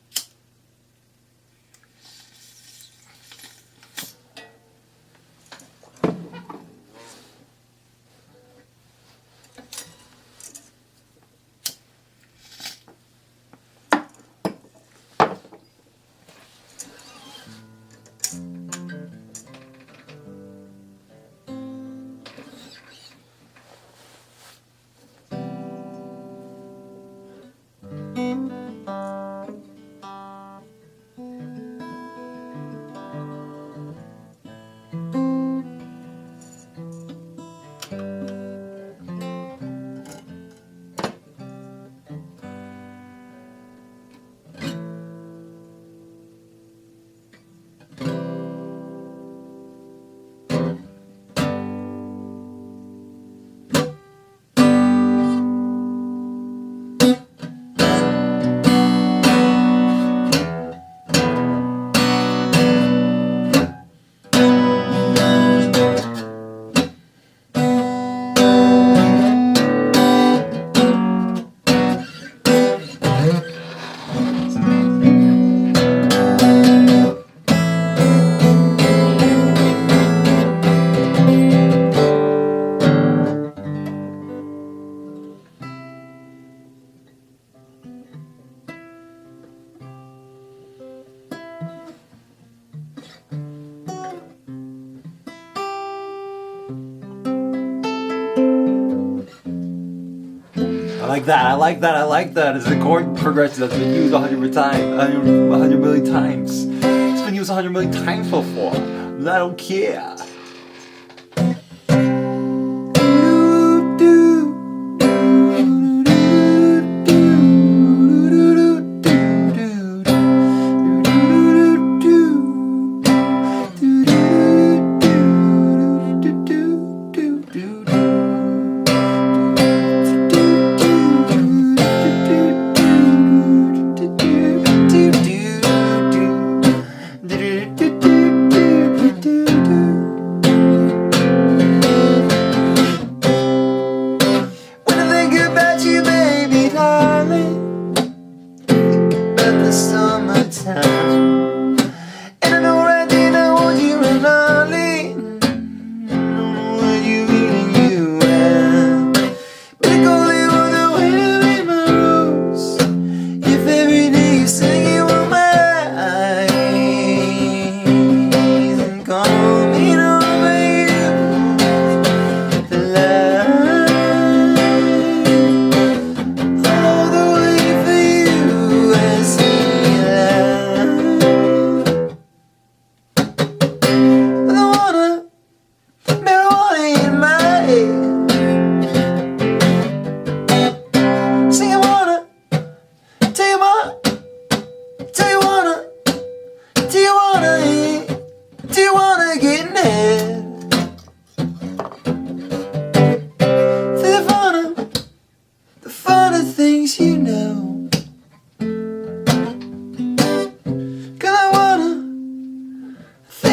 like that, I like that, I like that. It's a chord progression that's been used 100 times, 100 million times. It's been used 100 million times before. And I don't care.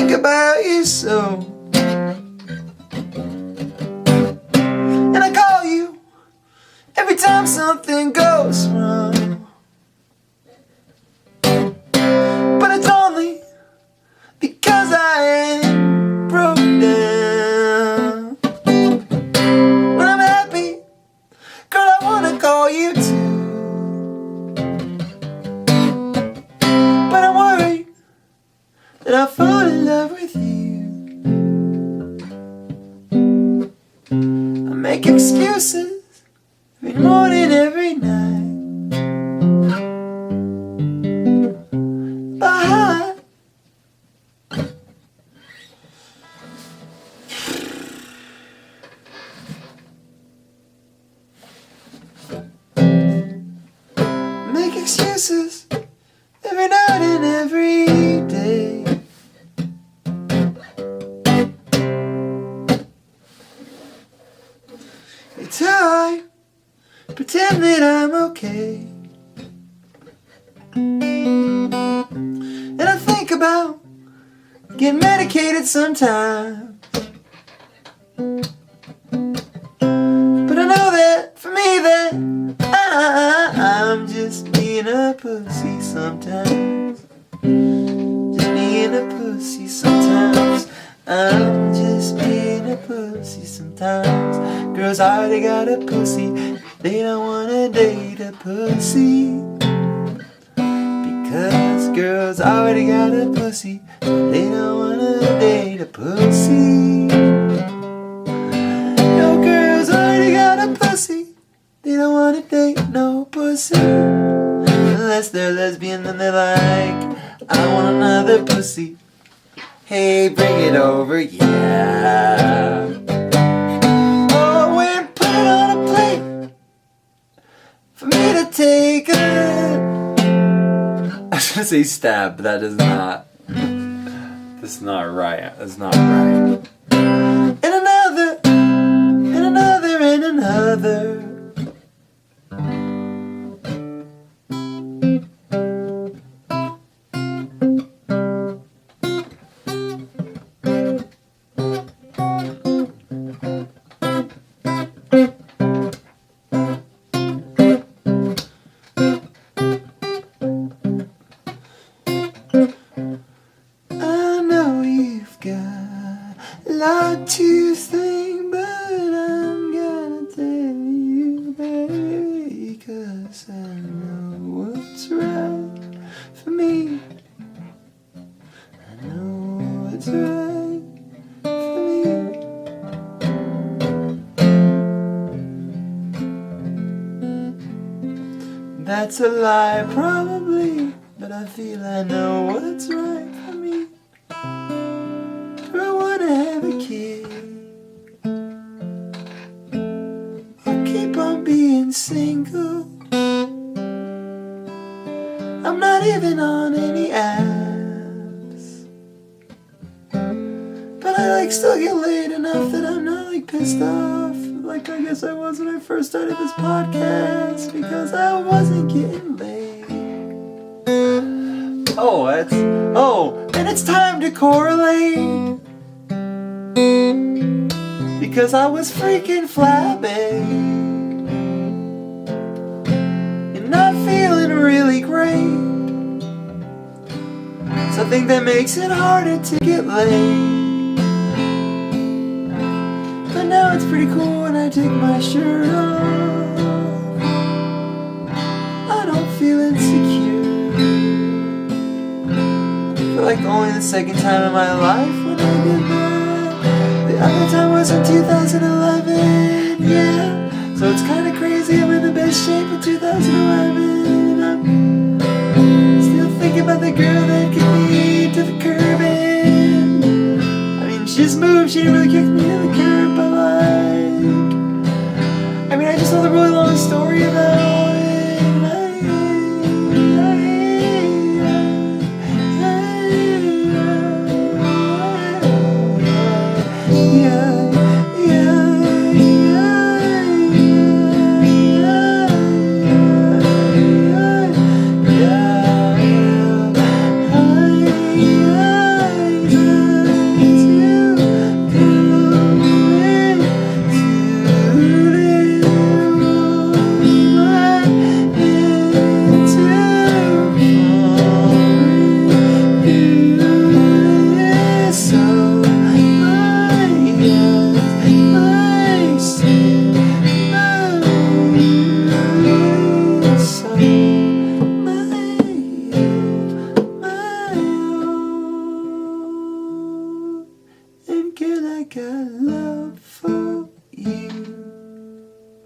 About you so, and I call you every time something goes wrong, but it's only because I am broke down. When I'm happy, girl, I wanna call you too, but I'm worried that I'll fall in love with you. I make excuses every morning, every night, but make excuses every night and every day. It's how I pretend that I'm okay, and I think about getting medicated sometimes, but I know that for me that I'm just being a pussy sometimes. Just being a pussy sometimes. I'm just being a pussy sometimes. Girls already got a pussy, they don't wanna date a pussy. Because girls already got a pussy, so they don't wanna date a pussy. No, girls already got a pussy, they don't wanna date no pussy. Unless they're lesbian and they're like, I want another pussy. Hey, bring it over, yeah. Oh, and put it on a plate for me to take it. I was gonna say stab, but that is not. That's not right. That's not right. And another, and another, and another. I know you've got a lot That's a lie, probably, but I feel I know what's right for me. Do I wanna have a kid? Or keep on being single? I'm not even on any apps, but I like still get laid enough that I'm not like pissed off like I guess I was when I first started this podcast, because I wasn't getting laid. And it's time to correlate, because I was freaking flabby and not feeling really great. So I think that makes it harder to get laid. But now it's pretty cool when I take my shirt off. I don't feel insecure. I feel like only the second time in my life when I did that. The other time was in 2011, yeah. So it's kinda crazy, I'm in the best shape in 2011. And I'm still thinking about the girl that kicked me to the curb. And I mean, she just moved, she didn't really kick me to the curb, but like, I mean, I just told a really long story about it. I got love for you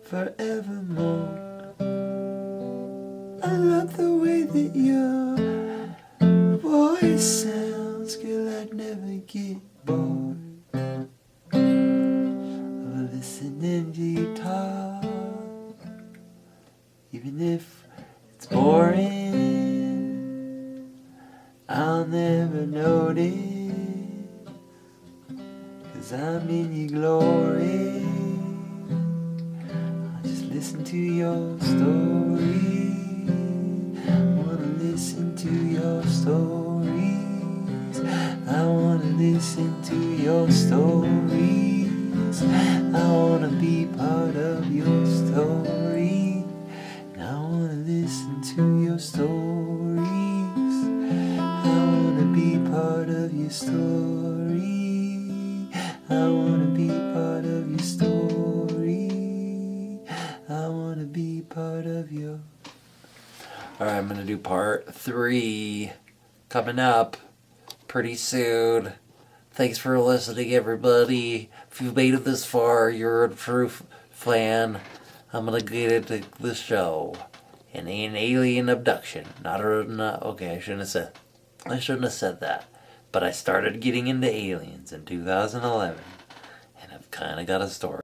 forevermore. I love the way that your voice sounds, girl, I'd never get bored of listening to you talk, even if it's boring. I'll never notice, 'cause I'm in your glory. I'll just listen to your story. Wanna listen to your stories. I wanna listen to your stories. I wanna be part of your story. And I wanna listen to your stories. I wanna be part of your story. I wanna be part of your story. I wanna be part of your... Alright, I'm gonna do part 3 coming up pretty soon. Thanks for listening, everybody. If you've made it this far, you're a true fan. I'm gonna get into the show. An alien abduction. Okay, I shouldn't have said that. But I started getting into aliens in 2011, and I've kind of got a story.